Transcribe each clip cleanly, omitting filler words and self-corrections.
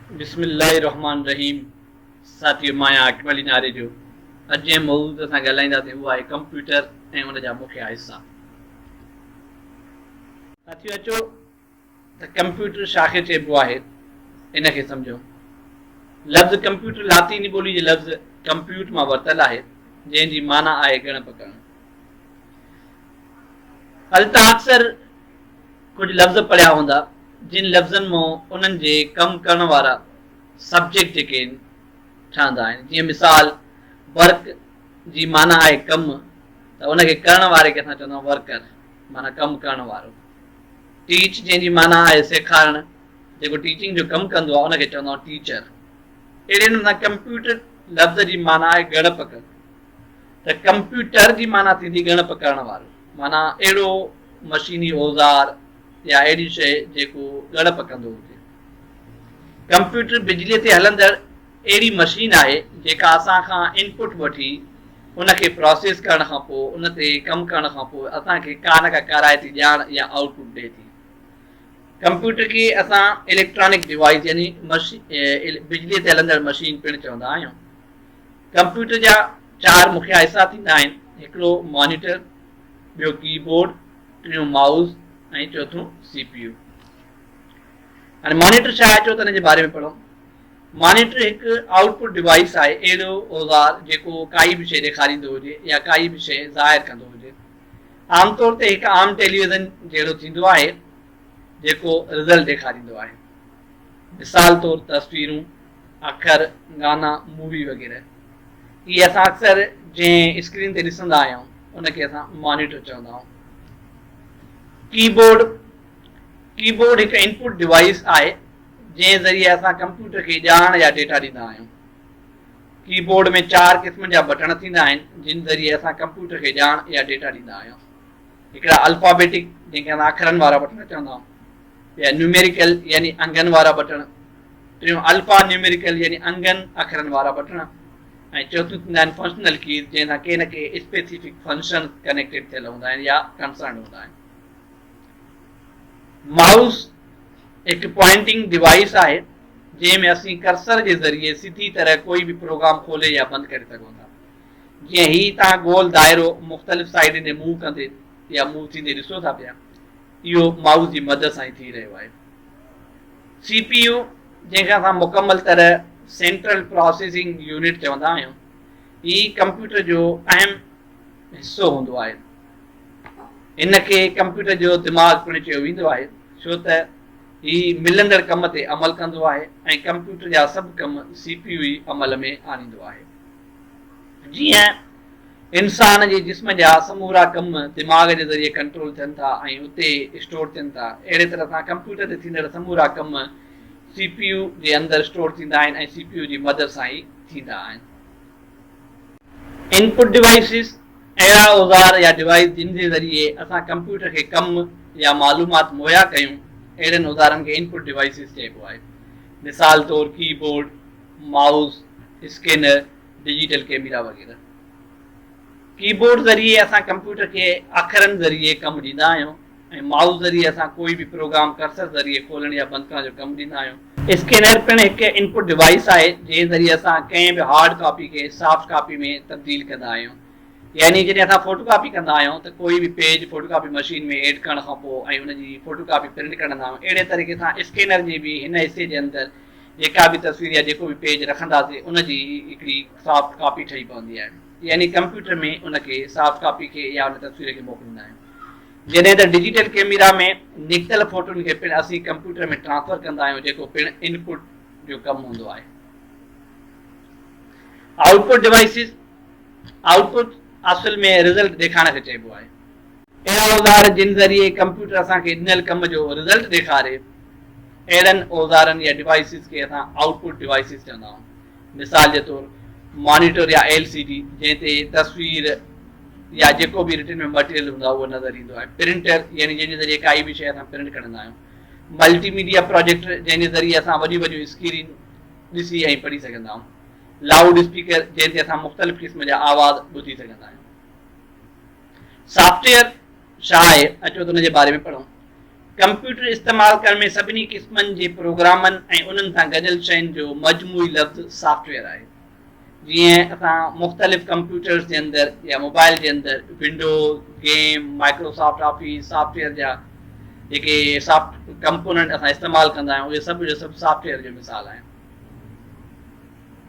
बिस्मिल्लाहिर्रहमानिर्रहीम। साथियों, मां आकिब अली नारे जो अॼु जे मौज़ूअ ते असां ॻाल्हाईंदासीं उहो आहे कंप्यूटर ऐं उन जा मुख्य हिस्सा। साथियों, अचो त कंप्यूटर छाखे चइबो आहे इन खे सम्झो। लफ़्ज़ कंप्यूटर लातीनी ॿोली जे लफ़्ज़ कंप्यूट मां वरितल आहे, जंहिंजी माना आहे ॻणप करणु। हल तव्हां अक्सर कुझु लफ़्ज़ पढ़िया हूंदा जिन लफ़्ज़नि मां उन्हनि जे कमु करण वारा सब्जेक्ट जेके आहिनि ठहंदा आहिनि। जीअं मिसाल, वर्क जी माना आहे कमु, त उनखे करण वारे खे असां चवंदा आहियूं वर्कर, माना कमु करण वारो। टीच जंहिंजी माना आहे सेखारणु, जेको टीचिंग जो कमु कंदो आहे उनखे चवंदा आहियूं टीचर। अहिड़े नमूने कंप्यूटर लफ़्ज़ जी माना आहे ॻणप करणु, त कंप्यूटर जी माना थींदी ॻणप करण वारो, माना अहिड़ो मशीनी औज़ार या अहिड़ी शइ जेको ॻणप कंदो हुजे। कंप्यूटर बिजलीअ ते हलंदड़ अहिड़ी मशीन आहे जेका असां खां इनपुट वठी उनखे प्रोसेस करण खां पोइ, उन ते कमु करण खां पोइ असांखे का न का काराइती ॼाण या आउटपुट ॾिए थी। कंप्यूटर खे असां इलेक्ट्रॉनिक डिवाइस यानी बिजलीअ ते हलंदड़ मशीन पिणु चवंदा आहियूं। कंप्यूटर जा 4 मुख्य हिसा थींदा आहिनि। हिकिड़ो मॉनिटर, ॿियो कीबोर्ड, टियों माउस ऐं चौथों CPU। हाणे मॉनिटर छा आहे, चओ त हिन जे बारे में पढ़ो। मॉनिटर हिकु आउटपुट डिवाइस आहे, अहिड़ो औज़ार जेको काई बि शइ ॾेखारींदो हुजे या काई बि शइ ज़ाहिर कंदो हुजे। आमतौर ते हिकु आम टेलीविज़न जहिड़ो थींदो आहे जेको रिज़ल्ट ॾेखारींदो आहे। मिसाल तौरु तस्वीरूं, अखर, गाना, मूवी वग़ैरह। इहे असां अक्सर जंहिं स्क्रीन ते ॾिसंदा आहियूं उनखे असां मॉनिटर चवंदा आहियूं। कीबोर्ड हिकु इनपुट डिवाइस आहे जंहिं ज़रिए असां कंप्यूटर खे ॼाण या डेटा ॾींदा आहियूं। कीबोर्ड में 4 क़िस्म जा बटण थींदा आहिनि जिन ज़रिए असां कंप्यूटर खे ॼाण या डेटा ॾींदा आहियूं। हिकिड़ा अल्फ़ाबेटिक जंहिंखे असां अखरनि वारा बटण चवंदा आहियूं, या न्यूमेरिकल यानी अंगनि वारा बटण, टियों अल्फ़ा न्यूमेरिकल यानी अंगनि अखरनि वारा बटण, ऐं चौथों थींदा आहिनि फंक्शनल कीज़ जंहिंसां के न के स्पेसिफिक फंक्शन कनेक्टेड थियल हूंदा आहिनि या कंसर्न हूंदा आहिनि। माउस हिकु पॉइंटिंग डिवाइस आहे जंहिंमें असीं कर्सर जे ज़रिए सिधी तरह कोई बि प्रोग्राम खोले या बंदि करे सघूं था। जीअं ही तव्हां गोल दाइरो मुख़्तलिफ़ साइड ते मूव कंदे या मूव थींदे ॾिसो था पिया, इहो माउस जी मदद सां ई थी रहियो आहे। CPU जंहिंखे असां मुकमल तरह सेंट्रल प्रोसेसिंग यूनिट चवंदा आहियूं, ही कंप्यूटर जो अहम हिसो हूंदो आहे। इनखे कंप्यूटर जो दिमाग़ पिणु चयो वेंदो आहे, छो त ही मिलंदड़ कम ते अमल कंदो आहे ऐं कंप्यूटर जा सभु कम CPU ई अमल में आणींदो आहे। जीअं इंसान जे जिस्म जा समूरा कम दिमाग़ जे ज़रिए कंट्रोल थियनि था ऐं उते स्टोर थियनि था, अहिड़े तरह सां कंप्यूटर ते थींदड़ समूरा कम CPU जे अंदरि स्टोर थींदा आहिनि ऐं CPU जी मदद सां ई थींदा आहिनि। इनपुट डिवाइसिस अहिड़ा औज़ार या डिवाइस जिन जे ज़रिए असां कंप्यूटर खे कमु या मालूमात मुहैया कयूं, अहिड़नि औज़ारनि खे इनपुट डिवाइसिस चइबो आहे। मिसाल तौरु keyboard, mouse, scanner, digital camera वग़ैरह। कीबोर्ड ज़रिए असां कंप्यूटर खे अखरनि ज़रिए कमु ॾींदा आहियूं ऐं माउस ज़रिए असां कोई बि प्रोग्राम कर्सर ज़रिए खोलण या बंदि करण जो कमु ॾींदा आहियूं। स्कैनर पिणु हिकु इनपुट डिवाइस आहे जंहिं ज़रिए असां कंहिं बि हार्ड कॉपी खे सॉफ्ट कॉपी में तब्दील कंदा आहियूं। यानी जॾहिं असां फोटोकॉपी कंदा आहियूं त कोई बि पेज फोटोकॉपी मशीन में एड करण खां पोइ ऐं हुनजी फोटोकॉपी प्रिंट कंदा आहियूं, अहिड़े तरीक़े सां स्कैनर जी बि हिन हिसे जे अंदरि जेका बि तस्वीर या जेको बि पेज रखंदासीं उनजी हिकिड़ी सॉफ्ट कॉपी ठही पवंदी आहे। यानी कंप्यूटर में उनखे सॉफ्ट कॉपी खे या उन तस्वीर खे मोकिलींदा आहियूं। जॾहिं त डिजिटल कैमरा में निकितल फोटोनि खे पिणु असीं कंप्यूटर में ट्रांसफर कंदा आहियूं, जेको पिणु इनपुट जो कमु हूंदो आहे। आउटपुट डिवाइसिस, आउटपुट असल में रिज़ल्ट ॾेखारण खे चइबो आहे। अहिड़ा औज़ार जिन ज़रिए कंप्यूटर असांखे ॾिनल कम जो रिज़ल्ट ॾेखारे, अहिड़नि औज़ारनि या डिवाइसिस खे असां आउटपुट डिवाइसिस चवंदा आहियूं। मिसाल जे तौरु मॉनिटर या LCD जंहिं ते तस्वीर या जेको बि रिटन में मटीरियल हूंदो आहे उहो नज़र ईंदो आहे। प्रिंटर यानी जंहिंजे ज़रिए काई बि शइ असां प्रिंट कंदा आहियूं। मल्टीमीडिया प्रोजेक्टर जंहिंजे ज़रिए असां वॾियूं वॾियूं स्क्रीन ॾिसी ऐं पढ़ी सघंदा आहियूं। लाउड स्पीकर जंहिं ते असां मुख़्तलिफ़ क़िस्म जा आवाज़ ॿुधी सघंदा आहियूं। सॉफ्टवेयर छा आहे, अचो त हुन जे बारे में पढ़ूं। कंप्यूटर इस्तेमालु करण में सभिनी क़िस्मनि जे प्रोग्रामनि ऐं उन्हनि सां गॾियल शयुनि जो मजमूई लफ़्ज़ सॉफ्टवेयर आहे। जीअं असां मुख़्तलिफ़ कंप्यूटर्स जे अंदरि या मोबाइल जे अंदरि Windows, game, Microsoft office software जा जेके सॉफ्ट कंपोनेंट असां इस्तेमालु कंदा आहियूं उहे सभु जो सभु सॉफ्टवेयर जो मिसाल आहिनि।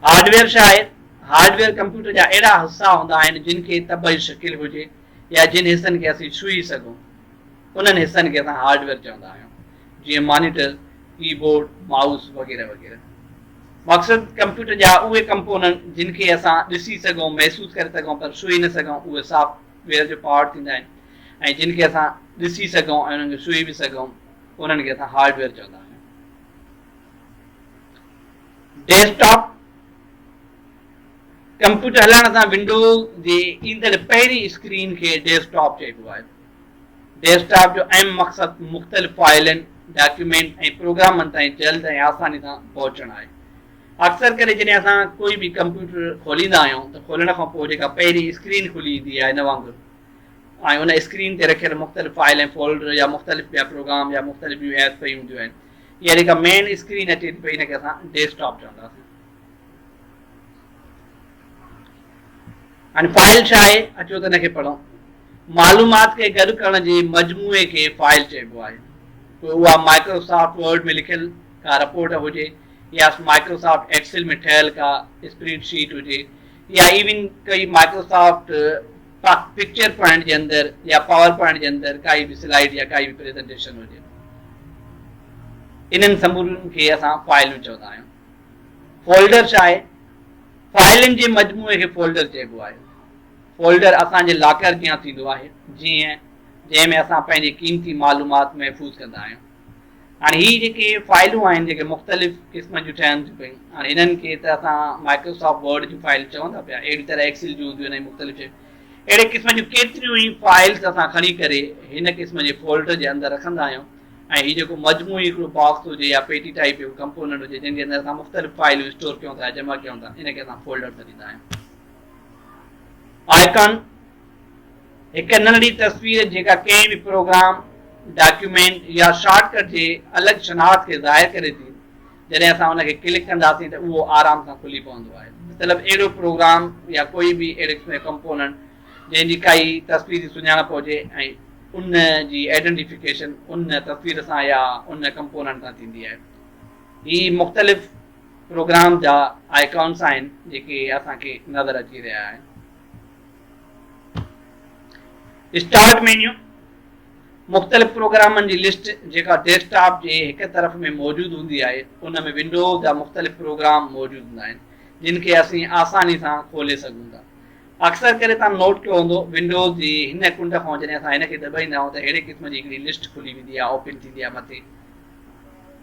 हार्डवेयर छा आहे? हार्डवेयर कंप्यूटर जा अहिड़ा हिसा हूंदा आहिनि जिन खे तबई शिकिल हुजे या जिन हिसनि खे असीं छुई सघूं उन्हनि हिसनि खे असां हार्डवेयर चवंदा आहियूं, जीअं मॉनिटर, कीबोर्ड, माउस वग़ैरह वग़ैरह। मक़सदु कंप्यूटर जा उहे कंपोनेंट जिन खे असां ॾिसी सघूं, महसूसु करे सघूं पर छुई न सघूं, उहे सॉफ्टवेयर जो पार्ट थींदा आहिनि। ऐं जिन खे असां ॾिसी सघूं ऐं उन्हनि खे छुई बि सघूं उन्हनि खे असां हार्डवेयर चवंदा आहियूं। डेस्कटॉप कंप्यूटर हलाइण सां विंडोज़ जे ईंदड़ पहिरीं स्क्रीन खे डेस्कटॉप चइबो आहे। डेस्कटॉप जो अहम मक़सदु मुख़्तलिफ़ फाइलनि, डॉक्यूमेंट ऐं प्रोग्रामनि ताईं जल्द ऐं आसानी सां पहुचणु आहे। अक्सर करे जॾहिं असां कोई बि कंप्यूटर खोलींदा आहियूं त खोलण खां पोइ जेका पहिरीं स्क्रीन खुली ईंदी आहे इन वांगुरु, ऐं उन स्क्रीन ते रखियल मुख़्तलिफ़ फाइल ऐं फोल्डर या मुख़्तलिफ़ ॿिया प्रोग्राम या मुख़्तलिफ़ ॿियूं एप्स पई हूंदियूं आहिनि, इहा जेका मेन स्क्रीन अचे थी पई इनखे असां डेस्कटॉप चवंदासीं। हाणे फाइल छा आहे? अचो त हिनखे पढ़ूं। मालूमात खे गॾु करण जे मजमूए खे फाइल चइबो आहे। पोइ उहा माइक्रोसॉफ्ट वर्ड में लिखियल का रिपोर्ट हुजे या माइक्रोसॉफ्ट एक्सेल में ठहियल का स्प्रेडशीट हुजे या इवन कई माइक्रोसॉफ्ट पिक्चर पॉइंट जे अंदरि या पावर पॉइंट जे अंदरि काई बि स्लाइड या काई बि प्रेज़ेंटेशन हुजे, इन्हनि समूरनि खे असां फाइलूं चवंदा आहियूं। फोल्डर छा आहे? फाइलनि जे मजमूए खे फोल्डर चइबो आहे। फोल्डर असांजे लॉकर जीअं थींदो आहे, जीअं जंहिंमें असां पंहिंजी क़ीमती मालूमात महफ़ूज़ कंदा आहियूं। हाणे हीअ जेके फाइलूं आहिनि जेके मुख़्तलिफ़ क़िस्म जूं ठहनि थियूं पयूं, हाणे इन्हनि खे त असां माइक्रोसॉफ्ट वर्ड जूं फाइल चवंदा पिया, अहिड़ी तरह एक्सेल जूं हूंदियूं आहिनि मुख़्तलिफ़ शयूं। अहिड़े क़िस्म जूं केतिरियूं ई फाइल्स असां खणी करे हिन क़िस्म जे फोल्डर जे अंदरि रखंदा आहियूं। ऐं हीउ जेको मजमूई हिकिड़ो बॉक्स हुजे या पेटी टाइप जो कंपोनेंट हुजे जंहिंजे अंदरि असां मुख़्तलिफ़ फाइलूं स्टोर कयूं था, जमा कयूं था, इनखे असां फोल्डर छॾींदा आहियूं। आइकन हिकु नंढड़ी तस्वीर जेका कंहिं बि प्रोग्राम, डॉक्यूमेंट या शॉर्टकट जे अलॻि शनाख़त खे ज़ाहिर करे थी। जॾहिं असां उनखे क्लिक कंदासीं त उहो आराम सां खुली पवंदो आहे। मतिलबु अहिड़ो प्रोग्राम या कोई बि अहिड़े क़िस्म जो कंपोनेंट जंहिंजी काई तस्वीरी सुञाणप हुजे ऐं उन जी आइडेंटिफिकेशन उन तस्वीर सां या उन कंपोनेंट सां थींदी आहे। ही मुख़्तलिफ़ प्रोग्राम जा आइकॉन्स आहिनि जेके असांखे नज़र अची रहिया आहिनि। स्टार्ट मेन्यू मुख़्तलिफ़ प्रोग्रामनि जी लिस्ट जेका डेस्कटॉप जे हिकु तरफ़ में मौजूदु हूंदी आहे, उन में विंडोज़ जा मुख़्तलिफ़ प्रोग्राम मौजूदु हूंदा आहिनि जिन खे असीं आसानी सां खोले सघूं था। अक्सर करे तव्हां नोट कयो हूंदो, विंडोज़ जी हिन कुंड खां जॾहिं असां हिनखे दॿाईंदा आहियूं त अहिड़े क़िस्म जी हिकिड़ी लिस्ट खुली वेंदी आहे, ओपन थींदी आहे मथे।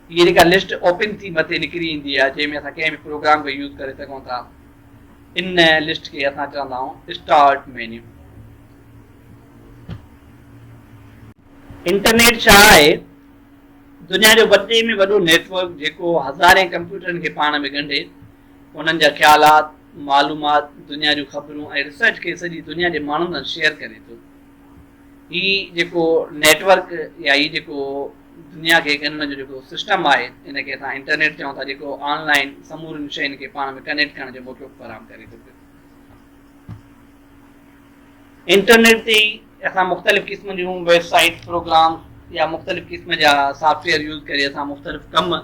हीअ जेका लिस्ट ओपन थी मथे निकिरी ईंदी आहे जंहिंमें असां कंहिं बि प्रोग्राम खे यूज़ करे सघूं था, इन लिस्ट खे असां चवंदा आहियूं स्टार्ट मेन्यू। इंटरनेट छा आहे? दुनिया जो वॾे में वॾो नेटवर्क जेको हज़ारें कंप्यूटरनि खे पाण में ॻंढे उन्हनि जा ख़्यालात, मालूमात, दुनिया जूं ख़बरूं ऐं रिसर्च खे सॼी दुनिया जे माण्हुनि सां शेयर करे थो। हीउ जेको नेटवर्क या हीउ जेको दुनिया खे ॻंढण जो जेको सिस्टम आहे, इनखे असां इंटरनेट चऊं था, जेको ऑनलाइन समूरनि शयुनि खे पाण में कनेक्ट करण जो मौक़ो फ़राहम करे थो पियो। इंटरनेट ते ई असां मुख़्तलिफ़ क़िस्म जूं वेबसाइट, प्रोग्राम या मुख़्तलिफ़ क़िस्म जा सॉफ्टवेयर यूज़ करे असां मुख़्तलिफ़ कम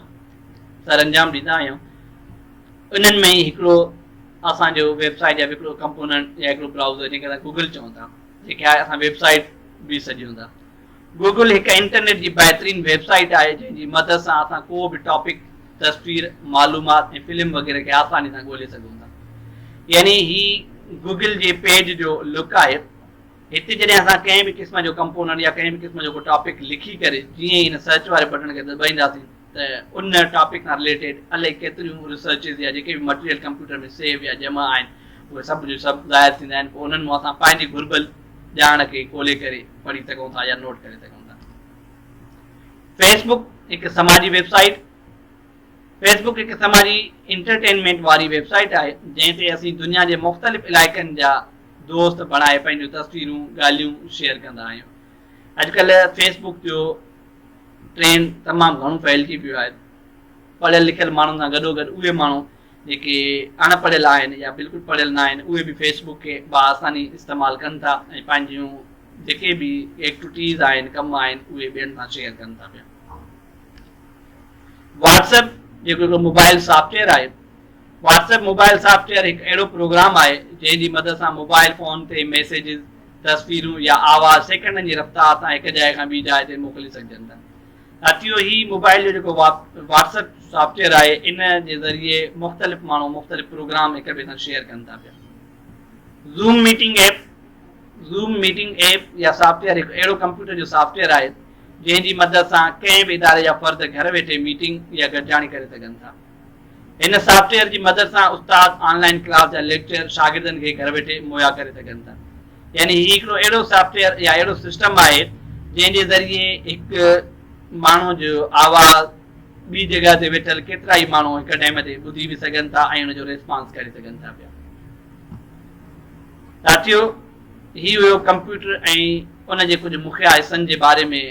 सर अंजाम ॾींदा आहियूं। उन्हनि में ई हिकिड़ो असांजो वेबसाइट या हिकिड़ो कंपोनेंट या हिकिड़ो ब्राउज़र जंहिंखे असां गूगल चऊं था, जेके आहे असां वेबसाइट बि सॼूं था। गूगल हिकु इंटरनेट जी बहितरीनु वेबसाइट आहे जंहिंजी मदद सां असां को बि टॉपिक, तस्वीर, मालूमात ऐं फिल्म वग़ैरह खे आसानी सां ॻोल्हे सघूं था। यानी ही गूगल जे पेज जो लुक आहे। हिते जॾहिं असां कंहिं बि क़िस्म जो कंपोनेंट या कंहिं बि क़िस्म जो को टॉपिक लिखी करे जीअं ई हिन सर्च वारे बटन खे दॿाईंदासीं त उन टॉपिक सां रिलेटेड अलाए केतिरियूं रिसर्चिस या जेके बि मटीरियल कंप्यूटर में सेव या जमा आहिनि उहे सभु जो सभु ज़ाहिर थींदा आहिनि। पोइ उन्हनि मां असां पंहिंजी घुर्बल ॼाण खे ॻोल्हे करे पढ़ी सघूं था या नोट करे सघूं था। फेसबुक हिकु समाजी वेबसाइट, फेसबुक हिकु समाजी इंटरटेनमेंट वारी वेबसाइट आहे जंहिं ते असीं दुनिया जे मुख़्तलिफ़ इलाइक़नि जा दोस्त बणाए पंहिंजूं तस्वीरूं, ॻाल्हियूं शेयर कंदा आहियूं। अॼुकल्ह फेसबुक जो ट्रेंड तमामु घणो फैलिजी पियो आहे। पढ़ियल लिखियल माण्हुनि सां गॾोगॾु उहे माण्हू जेके अणपढ़ियल आहिनि या बिल्कुलु पढ़ियल न आहिनि उहे बि फेसबुक खे बाआसानी इस्तेमालु कनि था ऐं पंहिंजूं जेके बि एक्टिविटीज़ आहिनि कम आहिनि उहे ॿियनि सां शेयर कनि था पिया। व्हाट्सएप जेको हिकिड़ो मोबाइल सॉफ्टवेयर आहे, व्हाट्सएप मोबाइल सॉफ्टवेयर हिकु अहिड़ो प्रोग्राम आहे जंहिंजी मदद सां मोबाइल फोन ते मैसेजिस, तस्वीरूं या आवाज़ सेकंडनि जी रफ़्तार सां हिकु जाइ खां ॿी जाइ ते मोकिले सघजनि था। साथियो, ही मोबाइल जो जेको व्हाट्सएप सॉफ्टवेयर आहे इन जे ज़रिए मुख़्तलिफ़ माण्हू मुख़्तलिफ़ प्रोग्राम हिक ॿिए सां शेयर कनि था पिया। ज़ूम मीटिंग ऐप या सॉफ्टवेयर हिकु अहिड़ो कंप्यूटर जो सॉफ्टवेयर आहे जंहिंजी मदद सां कंहिं बि इदारे जा फ़र्द घर वेठे मीटिंग या गॾिजाणी करे सघनि था। हिन सॉफ्टवेयर जी मदद सां उस्ताद ऑनलाइन क्लास या लेक्चर शागिर्दनि खे घर वेठे मुहैया करे सघनि था। यानी ही हिकिड़ो अहिड़ो सॉफ्टवेयर या अहिड़ो सिस्टम आहे जंहिंजे ज़रिए हिकु माण्हू जो आवाज़ ॿी जॻह ते वेठल केतिरा ई माण्हू हिकु टाइम ते ॿुधी बि सघनि था ऐं हुनजो रिस्पॉन्स करे सघनि था पिया। साथियो, ही हुयो कंप्यूटर ऐं उनजे कुझु मुख्य हिसनि जे बारे में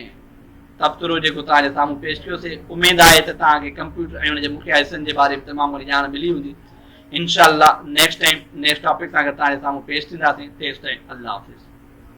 तबसरो जेको तव्हांजे साम्हूं पेश कयोसीं। उमेदु आहे त तव्हांखे कंप्यूटर ऐं हुनजे मुख्य हिसनि जे बारे में तमामु घणी ॼाण मिली हूंदी। इंशाअल्लाह नेक्स्ट टाइम नेक्स्ट टॉपिक सां गॾु तव्हांजे साम्हूं पेश थींदासीं। तेसिताईं अल्लाह हाफ़िज़।